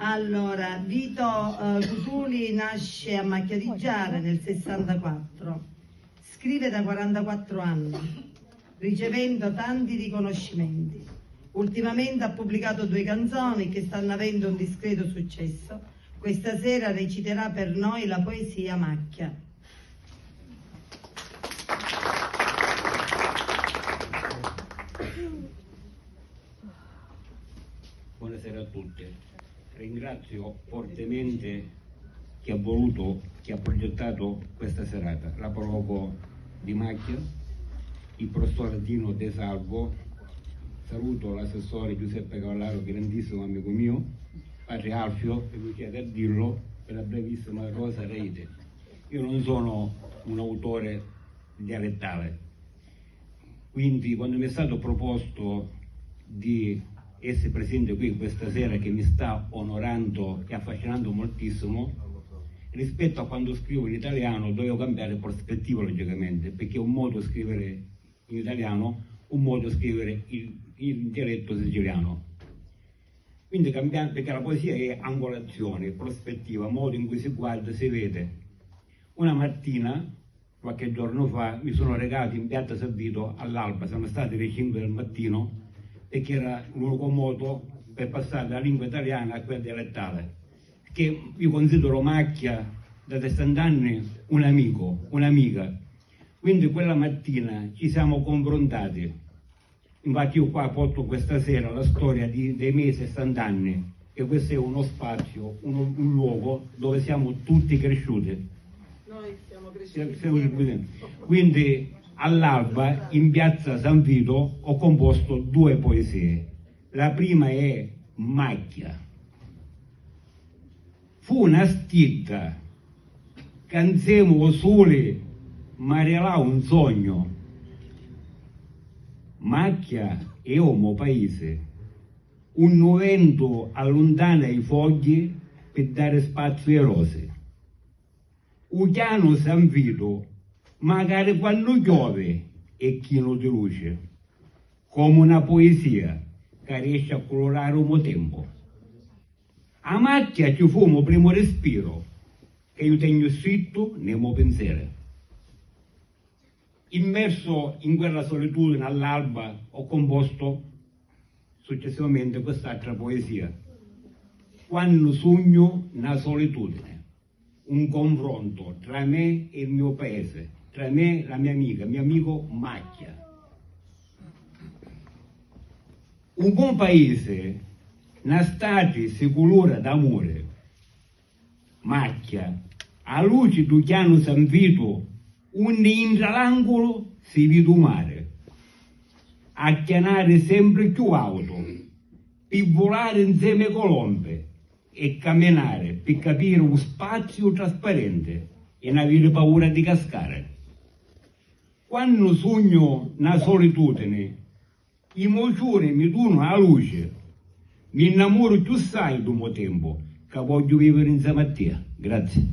Allora, Vito Cutuli nasce a Macchia di Giara nel 64, scrive da 44 anni, ricevendo tanti riconoscimenti. Ultimamente ha pubblicato 2 canzoni che stanno avendo un discreto successo. Questa sera reciterà per noi la poesia Macchia. Buonasera a tutti. Ringrazio fortemente chi ha voluto, chi ha progettato questa serata, la Prologo di Macchia, il professor Dino De Salvo, saluto l'assessore Giuseppe Cavallaro, grandissimo amico mio, padre Alfio e Lucia Cardillo e la brevissima Rosa Reite. Io non sono un autore dialettale, quindi quando mi è stato proposto di essere presente qui questa sera, che mi sta onorando e affascinando moltissimo, rispetto a quando scrivo in italiano dovevo cambiare prospettiva logicamente, perché un modo scrivere in italiano, un modo scrivere in dialetto siciliano. Quindi cambiando, perché la poesia è angolazione, prospettiva, modo in cui si guarda, si vede. Una mattina, qualche giorno fa, mi sono recato in piazza Servito all'alba, siamo stati alle 5 del mattino, perché era l'unico modo per passare dalla lingua italiana a quella dialettale, che io considero Macchia da 60 anni un amico, un'amica. Quindi quella mattina ci siamo confrontati. Infatti io qua porto questa sera la storia dei miei 60 anni, e questo è uno spazio, un luogo dove siamo tutti cresciuti. Noi siamo cresciuti. Quindi all'alba in piazza San Vito ho composto 2 poesie. La prima è Macchia. Fu una stitta, canzemo sole, ma era un sogno. Macchia è uomo paese, un vento allontana i fogli per dare spazio ai rose. Un piano San Vito, magari quando piove è chino di luce, come una poesia che riesce a colorare un tempo. A Macchia ci fu il primo respiro, che io tengo scritto nel mio pensiero. Immerso in quella solitudine all'alba ho composto successivamente quest'altra poesia. Quando sogno una solitudine, un confronto tra me e il mio paese, tra me e la mia amica, mio amico Macchia. Un buon paese, una stati si colora d'amore. Macchia, a luce du chiano San Vito, un intralangolo si vede un mare, a chianare sempre più alto, per volare insieme colombe e camminare per capire un spazio trasparente e non avere paura di cascare. Quando sogno una solitudine, i mocioni mi danno la luce, mi innamoro più sai del mio tempo, che voglio vivere insieme a te. Grazie.